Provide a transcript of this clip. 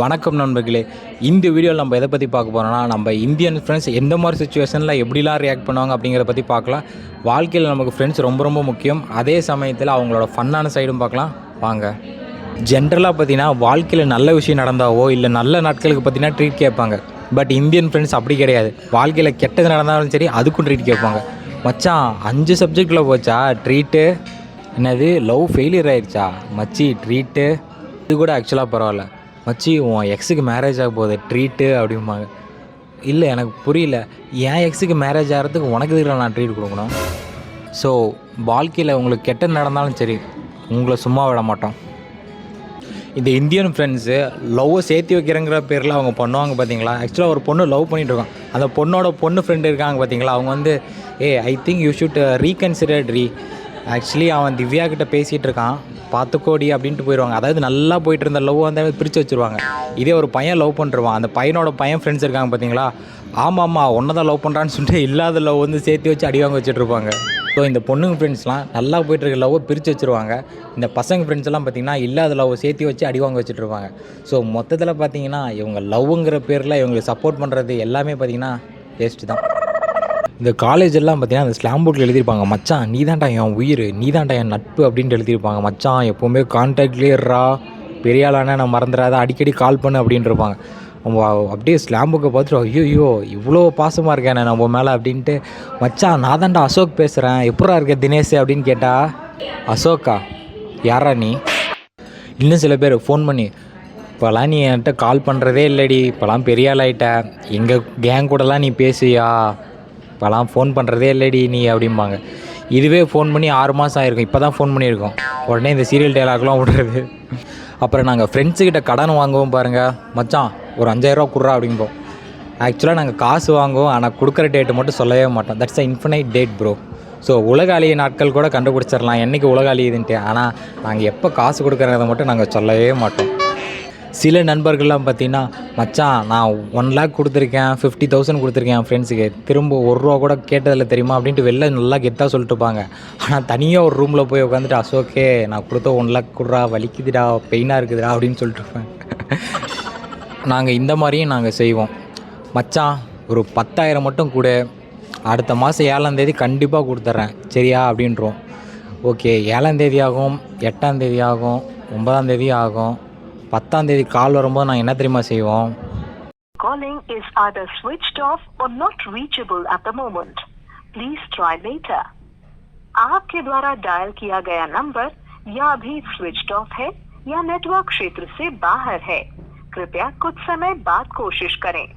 வணக்கம் நண்பர்களே. இந்த வீடியோவில் நம்ம எதை பற்றி பார்க்க போகிறோம்னா, நம்ம இந்தியன் ஃப்ரெண்ட்ஸ் எந்த மாதிரி சுச்சுவேஷனில் எப்படிலாம் ரியாக்ட் பண்ணுவாங்க அப்படிங்கிறத பற்றி பார்க்கலாம். வாழ்க்கையில் நமக்கு ஃப்ரெண்ட்ஸ் ரொம்ப ரொம்ப முக்கியம். அதே சமயத்தில் அவங்களோட ஃபன்னான சைடும் பார்க்கலாம் வாங்க. ஜென்ரலாக பார்த்தீங்கன்னா வாழ்க்கையில் நல்ல விஷயம் நடந்தாவோ இல்லை நல்ல நாட்களுக்கு பார்த்தீங்கன்னா ட்ரீட் கேட்பாங்க. பட் இந்தியன் ஃப்ரெண்ட்ஸ் அப்படி கிடையாது. வாழ்க்கையில் கெட்டது நடந்தாலும் சரி அதுக்கும் ட்ரீட் கேட்பாங்க. மச்சான் 5 சப்ஜெக்டில் போச்சா ட்ரீட்டு, என்னது லவ் ஃபெயிலியர் ஆயிடுச்சா மச்சி ட்ரீட்டு, இது கூட ஆக்சுவலாக பரவாயில்ல மச்சி உன் எக்ஸுக்கு மேரேஜ் ஆக போகுது ட்ரீட்டு அப்படிம்பாங்க. இல்லை எனக்கு புரியல, என் எக்ஸுக்கு மேரேஜ் ஆகிறதுக்கு உனக்கு இதில் நான் ட்ரீட் கொடுக்கணும். ஸோ வாழ்க்கையில் உங்களுக்கு கெட்டது நடந்தாலும் சரி உங்களை சும்மா விட மாட்டோம். இந்த இந்தியன் ஃப்ரெண்ட்ஸு லவ்வை சேர்த்து வைக்கிறங்கிற பேரில் அவங்க பண்ணுவாங்க பார்த்தீங்களா. ஆக்சுவலாக ஒரு பொண்ணு லவ் பண்ணிகிட்ருக்கோம், அந்த பொண்ணோட பொண்ணு ஃப்ரெண்டு இருக்காங்க பார்த்தீங்களா. அவங்க வந்து I think you should reconsider actually அவன் திவ்யா கிட்டே பேசிகிட்டு இருக்கான் பார்த்துக்கோடி அப்படின்ட்டு போயிடுவாங்க. அதாவது நல்லா போயிட்டு இருந்த லவ் வந்து பிரித்து வச்சுருவாங்க. இதே ஒரு பையன் லவ் பண்ணிருவான், அந்த பையனோட பையன் ஃப்ரெண்ட்ஸ் இருக்காங்க பார்த்தீங்களா. ஆமாம்மா ஒன்றை தான் லவ் பண்ணுறான்னு சொல்லிட்டு இல்லாத லவ் வந்து சேர்த்து வச்சு அடிவாங்க வச்சுட்ருப்பாங்க. ஸோ இந்த பொண்ணுங்க ஃப்ரெண்ட்ஸ்லாம் நல்லா போய்ட்டு இருக்க லவ்வை பிரித்து வச்சுருவாங்க. இந்த பசங்க ஃப்ரெண்ட்ஸ் எல்லாம் பார்த்திங்கன்னா இல்லாத லவ்வை சேர்த்து வச்சு அடிவாங்க வச்சுட்ருப்பாங்க. ஸோ மொத்தத்தில் பார்த்திங்கன்னா இவங்க லவ்ங்கிற பேரில் இவங்களுக்கு சப்போர்ட் பண்ணுறது எல்லாமே பார்த்திங்கன்னா வேஸ்ட்டு தான். இந்த காலேஜெல்லாம் பார்த்தீங்கன்னா அந்த ஸ்லாம் போர்டில் எழுதியிருப்பாங்க, மச்சான் நீ தான்டா என் உயிர், நீ தான்டா என் நட்பு அப்படின்ட்டு எழுதியிருப்பாங்க. மச்சான் எப்போவுமே கான்டாக்ட்லேயேறா, பெரிய ஆளான நான் மறந்துடாத, அடிக்கடி கால் பண்ணு அப்படின்ட்டு இருப்பாங்க. அப்படியே ஸ்லாம் புக்கை பார்த்துட்டு ஐயோ இவ்வளோ பாசமாக இருக்கேன் நம்ம மேலே அப்படின்ட்டு, மச்சான் நான் தான்டா அசோக் பேசுகிறேன், எப்படா இருக்க தினேஷ் அப்படின்னு கேட்டால், அசோக்கா யாரா நீ. இன்னும் சில பேர் ஃபோன் பண்ணி, இப்போலாம் நீ என்கிட்ட கால் பண்ணுறதே இல்லடி, இப்போலாம் பெரிய ஆள் ஆகிட்ட, எங்கள் கேங் கூடலாம் நீ பேசுவியா, இப்போலாம் ஃபோன் பண்ணுறதே இல்லடி நீ அப்படிம்பாங்க. இதுவே ஃபோன் பண்ணி 6 மாதம் ஆகிருக்கும், இப்போ தான் ஃபோன் பண்ணியிருக்கோம். உடனே இந்த சீரியல் டைலாக்லாம் விடுறது. அப்புறம் நாங்கள் ஃப்ரெண்ட்ஸுக்கிட்ட கடன் வாங்குவோம் பாருங்கள், மச்சான் ஒரு 5000 ரூபா கொடுறா அப்படிம்போம். ஆக்சுவலாக நாங்கள் காசு வாங்குவோம், ஆனால் கொடுக்குற டேட்டு மட்டும் சொல்லவே மாட்டோம். That's a infinite date bro. So உலக அழிய நாட்கள் கூட கண்டுபிடிச்சிடலாம் என்றைக்கு உலக அழியுதுன்ட்டு. ஆனால் நாங்கள் எப்போ காசு கொடுக்குறத மட்டும் நாங்கள் சொல்லவே மாட்டோம். சில நண்பர்கள்லாம் பார்த்திங்கன்னா, மச்சான் நான் 1 lakh கொடுத்துருக்கேன், 50,000 கொடுத்துருக்கேன் என் ஃப்ரெண்ட்ஸுக்கு, திரும்ப 1 ரூபா கூட கேட்டதில்லை தெரியுமா அப்படின்ட்டு வெளில நல்லா கெத்தாக சொல்லிட்டுப்பாங்க. ஆனால் தனியாக ஒரு ரூமில் போய் உட்காந்துட்டு அசோக்கே நான் கொடுத்த 1 lakh கொடுறா, வலிக்குதுடா, பெயினாக இருக்குதுடா அப்படின்னு சொல்லிட்டுருப்பேன். நாங்கள் இந்த மாதிரியும் நாங்கள் செய்வோம். மச்சான் ஒரு 10,000 மட்டும் கூட, அடுத்த மாதம் 7ஆம் தேதி கண்டிப்பாக கொடுத்துட்றேன் சரியா அப்படின்றோம். ஓகே 7ஆம் தேதி ஆகும், 8ஆம் தேதி ஆகும், 9ஆம் தேதி ஆகும், 10ஆம் தேதி கால் வரும்போது நாங்கள் என்ன தெரியுமா செய்வோம், Calling is either switched off or not reachable at the moment. Please try later. आपके द्वारा डायल किया गया नंबर या अभी स्विच्ड ऑफ है या नेटवर्क क्षेत्र से बाहर है. कृपया कुछ समय बाद कोशिश करें.